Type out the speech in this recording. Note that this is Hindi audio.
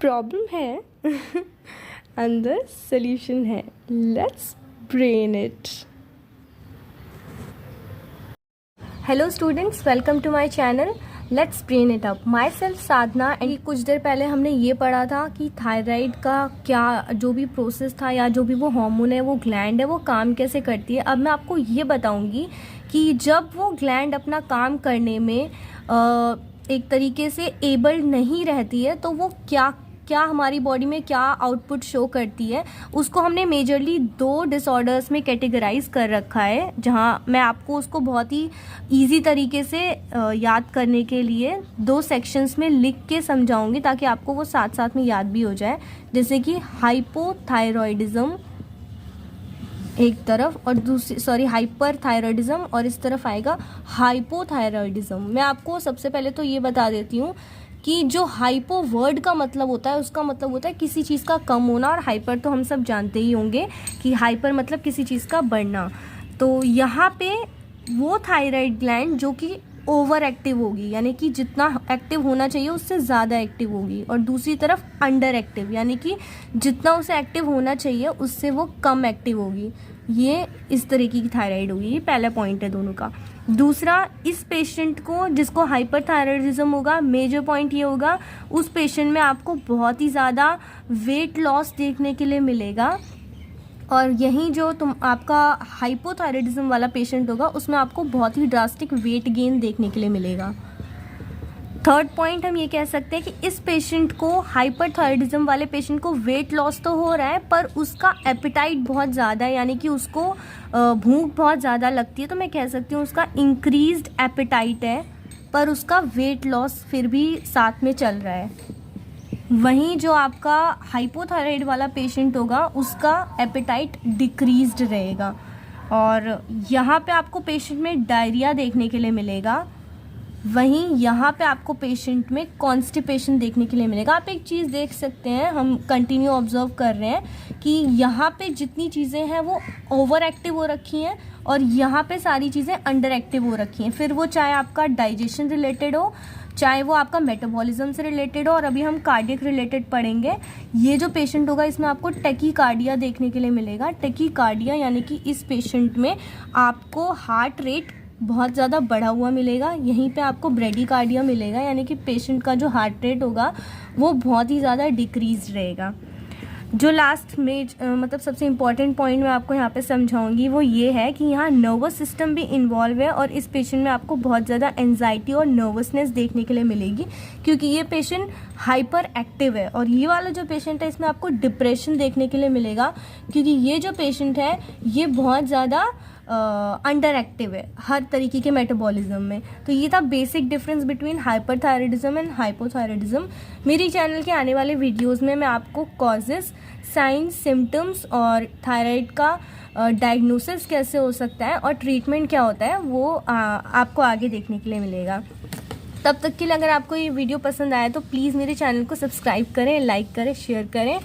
प्रॉब्लम है अंदर सॉल्यूशन है। Let's brain it. Hello students, welcome to my channel let's brain it up. Myself Sadhana. And कुछ देर पहले हमने ये पढ़ा था कि थायराइड का क्या जो भी प्रोसेस था या जो भी वो हार्मोन है, वो ग्लैंड है, वो काम कैसे करती है। अब मैं आपको ये बताऊंगी कि जब वो ग्लैंड अपना काम करने में एक तरीके से एबल नहीं रहती है तो वो क्या क्या हमारी बॉडी में क्या आउटपुट शो करती है। उसको हमने मेजरली 2 डिसऑर्डर्स में कैटेगराइज कर रखा है, जहां मैं आपको उसको बहुत ही इजी तरीके से याद करने के लिए 2 सेक्शंस में लिख के समझाऊंगी ताकि आपको वो साथ साथ में याद भी हो जाए। जैसे कि हाइपोथायरॉयडिज्म एक तरफ और दूसरी हाइपरथायरॉयडिज्म, और इस तरफ आएगा हाइपोथायरॉयडिज्म। मैं आपको सबसे पहले तो ये बता देती हूँ कि जो हाइपो वर्ड का मतलब होता है, उसका मतलब होता है किसी चीज़ का कम होना, और हाइपर तो हम सब जानते ही होंगे कि हाइपर मतलब किसी चीज़ का बढ़ना। तो यहाँ पे वो थायराइड ग्लैंड जो कि ओवर एक्टिव होगी, यानी कि जितना एक्टिव होना चाहिए उससे ज़्यादा एक्टिव होगी, और दूसरी तरफ अंडर एक्टिव, यानी कि जितना उसे एक्टिव होना चाहिए उससे वो कम एक्टिव होगी। ये इस तरीके की थायराइड होगी। ये पहला पॉइंट है दोनों का। दूसरा, इस पेशेंट को जिसको हाइपरथायरॉयडिज्म होगा, मेजर पॉइंट ये होगा उस पेशेंट में आपको बहुत ही ज़्यादा वेट लॉस देखने के लिए मिलेगा, और यहीं जो आपका हाइपोथायरॉयडिज्म वाला पेशेंट होगा उसमें आपको बहुत ही ड्रास्टिक वेट गेन देखने के लिए मिलेगा। थर्ड पॉइंट हम ये कह सकते हैं कि इस पेशेंट को, हाइपरथायरॉयडिज्म वाले पेशेंट को वेट लॉस तो हो रहा है पर उसका एपेटाइट बहुत ज़्यादा है, यानी कि उसको भूख बहुत ज़्यादा लगती है। तो मैं कह सकती हूँ उसका इंक्रीज्ड एपेटाइट है पर उसका वेट लॉस फिर भी साथ में चल रहा है। वहीं जो आपका हाइपोथायराइड वाला पेशेंट होगा उसका एपेटाइट डिक्रीज्ड रहेगा, और यहाँ पे आपको पेशेंट में डायरिया देखने के लिए मिलेगा। वहीं यहाँ पे आपको पेशेंट में कॉन्स्टिपेशन देखने के लिए मिलेगा। आप एक चीज़ देख सकते हैं, हम कंटिन्यू ऑब्जर्व कर रहे हैं कि यहाँ पे जितनी चीज़ें हैं वो ओवर एक्टिव हो रखी हैं और यहाँ पे सारी चीज़ें अंडर एक्टिव हो रखी हैं। फिर वो चाहे आपका डाइजेशन रिलेटेड हो, चाहे वो आपका मेटाबॉलिज्म से रिलेटेड हो, और अभी हम कार्डियक रिलेटेड पढ़ेंगे। ये जो पेशेंट होगा इसमें आपको टेकीकार्डिया देखने के लिए मिलेगा। टेकीकार्डिया यानी कि इस पेशेंट में आपको हार्ट रेट बहुत ज़्यादा बढ़ा हुआ मिलेगा। यहीं पे आपको ब्रेडिकार्डिया मिलेगा, यानी कि पेशेंट का जो हार्ट रेट होगा वो बहुत ही ज़्यादा डिक्रीज रहेगा। जो लास्ट में मतलब सबसे इम्पॉर्टेंट पॉइंट मैं आपको यहाँ पे समझाऊंगी वो ये है कि यहाँ नर्वस सिस्टम भी इन्वॉल्व है, और इस पेशेंट में आपको बहुत ज़्यादा एंजाइटी और नर्वसनेस देखने के लिए मिलेगी क्योंकि ये पेशेंट हाइपर एक्टिव है। और ये वाला जो पेशेंट है इसमें आपको डिप्रेशन देखने के लिए मिलेगा क्योंकि ये जो पेशेंट है ये बहुत ज़्यादा अंडर एक्टिव है हर तरीके के मेटाबॉलिज्म में। तो ये था basic difference between hyperthyroidism and hypothyroidism. मेरी चैनल के आने वाले वीडियोस में मैं आपको कॉजेस, साइंस, सिम्टम्स और थायराइड का डायग्नोसिस कैसे हो सकता है और ट्रीटमेंट क्या होता है वो आपको आगे देखने के लिए मिलेगा। तब तक के लिए अगर आपको ये वीडियो पसंद आया तो प्लीज़ मेरे चैनल को सब्सक्राइब करें, लाइक करें, शेयर करें।